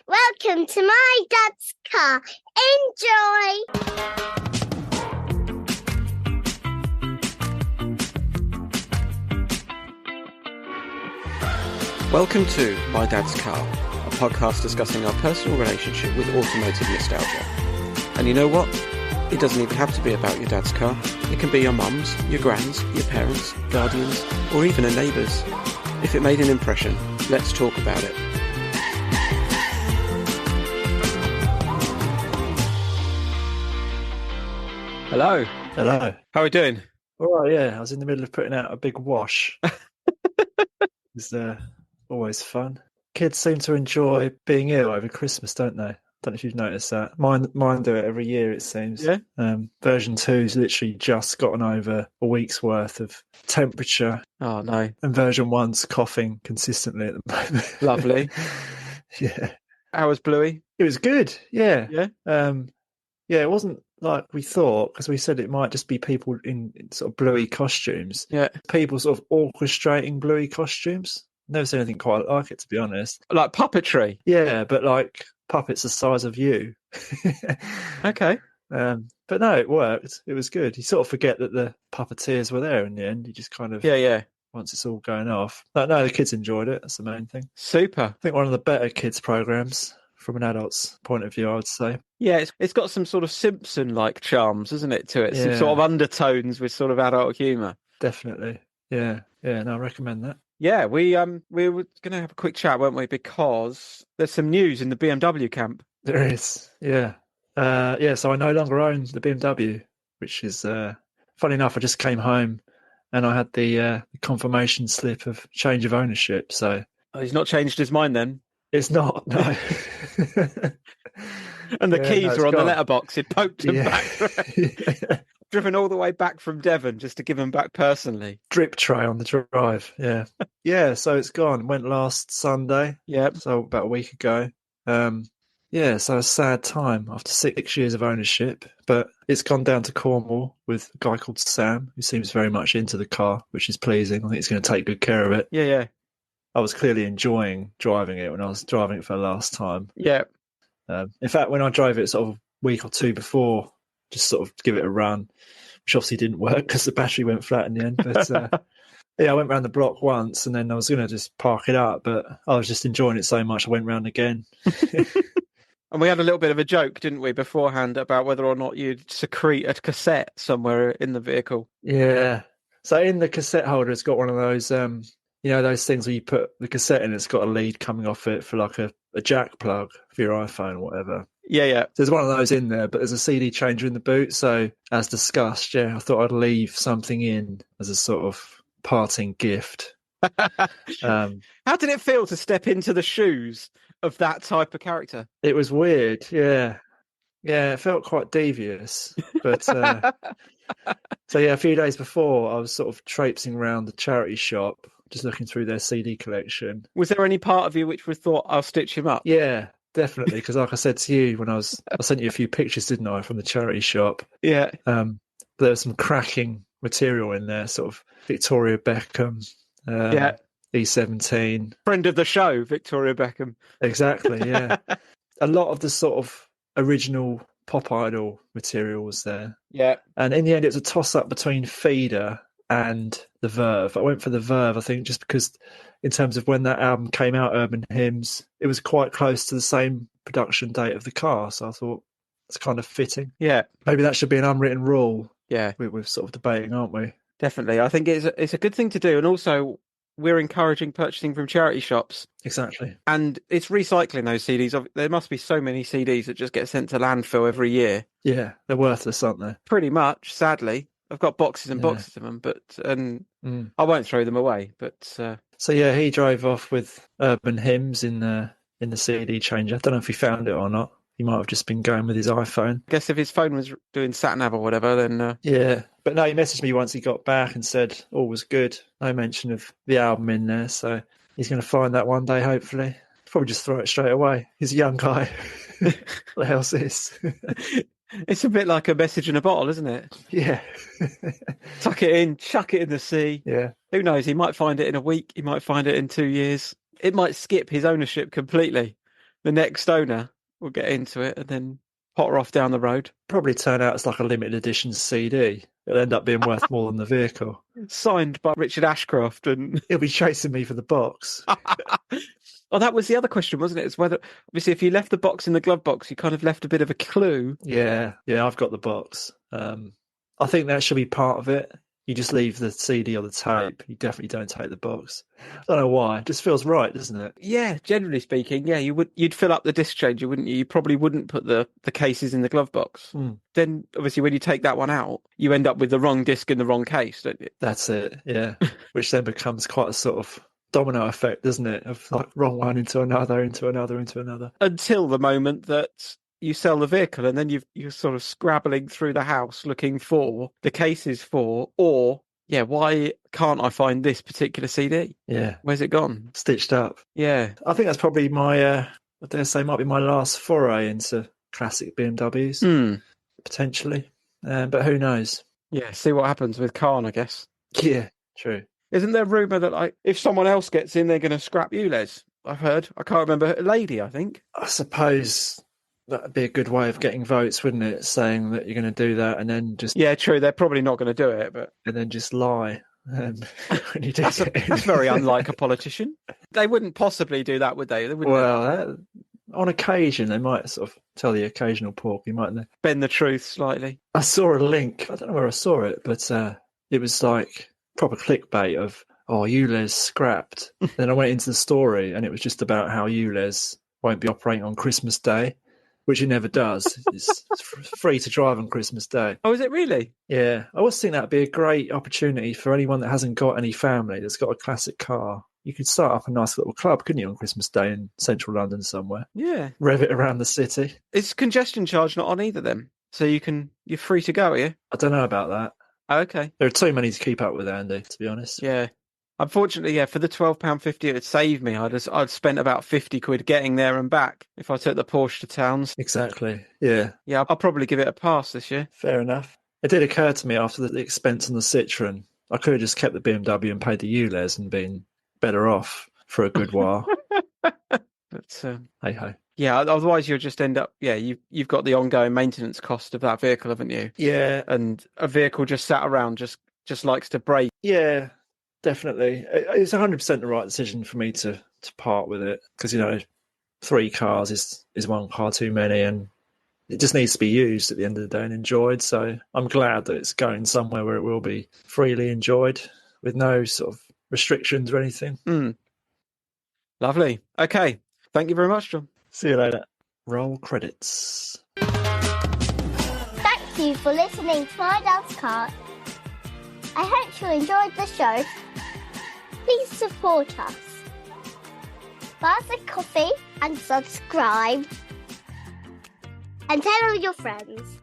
Welcome to my dad's car. Enjoy! Welcome to My Dad's Car, a podcast discussing our personal relationship with automotive nostalgia. And you know what? It doesn't even have to be about your dad's car. It can be your mum's, your grand's, your parents', guardians, or even a neighbour's. If it made an impression, let's talk about it. Hello. Hello. How are we doing? All right, yeah. I was in the middle of putting out a big wash. It's always fun. Kids seem to enjoy being ill over Christmas, don't they? Don't know if you've noticed that. Mine do it every year, it seems. Yeah. Version 2's literally just gotten over a week's worth of temperature. Oh, no. And version 1's coughing consistently at the moment. Lovely. Yeah. How was Bluey? It was good, yeah. Yeah? Yeah, it wasn't like we thought, because we said it might just be people in sort of Bluey costumes. Yeah. People sort of orchestrating Bluey costumes. Never seen anything quite like it, to be honest. Like puppetry? Yeah, but like puppets the size of you. Okay. But no, it worked. It was good. You sort of forget that the puppeteers were there in the end. You just kind of... Yeah. Once it's all going off. No, the kids enjoyed it. That's the main thing. Super. I think one of the better kids' programmes from an adult's point of view, I would say. Yeah, it's got some sort of Simpson-like charms, isn't it, to it? Some Yeah. sort of undertones with sort of adult humour. Definitely. Yeah. No, I recommend that. Yeah, we were going to have a quick chat, weren't we? Because there's some news in the BMW camp. There is, yeah. So I no longer own the BMW, which is, funny enough, I just came home and I had the confirmation slip of change of ownership, so... Oh, he's not changed his mind then? It's not, no. And the keys were on the letterbox. He'd poked them back. Yeah. Driven all the way back from Devon just to give them back personally. Drip tray on the drive, yeah. Yeah, so it's gone. Went last Sunday. Yep. So about a week ago. So a sad time after 6 years of ownership. But it's gone down to Cornwall with a guy called Sam, who seems very much into the car, which is pleasing. I think he's going to take good care of it. Yeah. I was clearly enjoying driving it when I was driving it for the last time. Yeah. In fact, when I drove it sort of a week or two before, just sort of give it a run, which obviously didn't work because the battery went flat in the end. But I went round the block once and then I was going to just park it up, but I was just enjoying it so much I went round again. And we had a little bit of a joke, didn't we, beforehand about whether or not you'd secrete a cassette somewhere in the vehicle. Yeah. So in the cassette holder, it's got one of those, those things where you put the cassette in, it's got a lead coming off it for like a jack plug for your iPhone or whatever. Yeah. There's one of those in there, but there's a CD changer in the boot. So as discussed, I thought I'd leave something in as a sort of parting gift. How did it feel to step into the shoes of that type of character? It was weird, yeah. Yeah, it felt quite devious. But a few days before, I was sort of traipsing around the charity shop, just looking through their CD collection. Was there any part of you which would thought, I'll stitch him up? Yeah, definitely. Because like I said to you, I sent you a few pictures, didn't I, from the charity shop? Yeah. There was some cracking material in there, sort of Victoria Beckham. E17. Friend of the show, Victoria Beckham. Exactly, yeah. A lot of the sort of original pop idol material was there. Yeah. And in the end, it was a toss-up between Feeder and The Verve. I went for The Verve, I think, just because in terms of when that album came out, Urban Hymns, it was quite close to the same production date of the car. So I thought it's kind of fitting. Yeah. Maybe that should be an unwritten rule. Yeah. We're sort of debating, aren't we? Definitely. I think it's a good thing to do. And also, we're encouraging purchasing from charity shops. Exactly. And it's recycling those CDs. There must be so many CDs that just get sent to landfill every year. Yeah, they're worthless, aren't they? Pretty much, sadly. I've got boxes and boxes of them, I won't throw them away. But So he drove off with Urban Hymns in the CD changer. I don't know if he found it or not. He might have just been going with his iPhone. I guess if his phone was doing sat-nav or whatever, then... Yeah, but no, he messaged me once he got back and said all was good. No mention of the album in there, so he's going to find that one day, hopefully. Probably just throw it straight away. He's a young guy. What the hell's this? It's a bit like a message in a bottle, isn't it? Yeah. Tuck it in, chuck it in the sea. Yeah. Who knows? He might find it in a week. He might find it in 2 years. It might skip his ownership completely. the next owner will get into it and then potter off down the road. Probably turn out it's like a limited edition CD. It'll end up being worth more than the vehicle. Signed by Richard Ashcroft and... He'll be chasing me for the box. Oh, that was the other question, wasn't it? It's whether, obviously, if you left the box in the glove box, you kind of left a bit of a clue. Yeah, I've got the box. I think that should be part of it. You just leave the CD or the tape. You definitely don't take the box. I don't know why. It just feels right, doesn't it? Yeah, generally speaking, yeah, you'd fill up the disc changer, wouldn't you? You probably wouldn't put the cases in the glove box. Then, obviously, when you take that one out, you end up with the wrong disc in the wrong case, don't you? That's it, yeah. Which then becomes quite a sort of domino effect, doesn't it? Of like wrong one into another, into another, into another. Until the moment that you sell the vehicle, and then you're sort of scrabbling through the house looking for the cases for, or why can't I find this particular CD? Yeah, where's it gone? Stitched up. Yeah, I think that's probably my I dare say might be my last foray into classic BMWs, potentially. But who knows? Yeah, see what happens with Khan, I guess. Yeah, true. Isn't there rumour that like if someone else gets in, they're going to scrap you, Les? I've heard. I can't remember. A lady, I think. I suppose that'd be a good way of getting votes, wouldn't it? Saying that you're going to do that and then just... Yeah, true. They're probably not going to do it, but... And then just lie when you do that's very unlike a politician. They wouldn't possibly do that, would they? On occasion, they might sort of tell the occasional porky, mightn't they? Bend the truth slightly. I saw a link. I don't know where I saw it, but it was like proper clickbait of, ULEZ scrapped. Then I went into the story and it was just about how ULEZ won't be operating on Christmas Day, which it never does. It's free to drive on Christmas Day. Oh, is it really? Yeah. I always think that'd be a great opportunity for anyone that hasn't got any family that's got a classic car. You could start up a nice little club, couldn't you, on Christmas Day in central London somewhere? Yeah. Rev it around the city. Is congestion charge not on either then? So you're free to go, are you? I don't know about that. Oh, okay. There are too many to keep up with, Andy, to be honest. Yeah. Unfortunately, for the £12.50 it would save me. I'd spent about 50 quid getting there and back if I took the Porsche to towns. Exactly, yeah. Yeah, I'll probably give it a pass this year. Fair enough. It did occur to me after the expense on the Citroen, I could have just kept the BMW and paid the ULEZ and been better off for a good while. But hey-ho. Yeah, otherwise you'll just end up, you've got the ongoing maintenance cost of that vehicle, haven't you? Yeah. And a vehicle just sat around just likes to break. Yeah. Definitely. It's 100% the right decision for me to part with it because, 3 cars is one car too many and it just needs to be used at the end of the day and enjoyed. So I'm glad that it's going somewhere where it will be freely enjoyed with no sort of restrictions or anything. Lovely. Okay. Thank you very much, John. See you later. Roll credits. Thank you for listening to My Dad's Car. I hope you enjoyed the show. Please support us. Buy us a coffee and subscribe. And tell all your friends.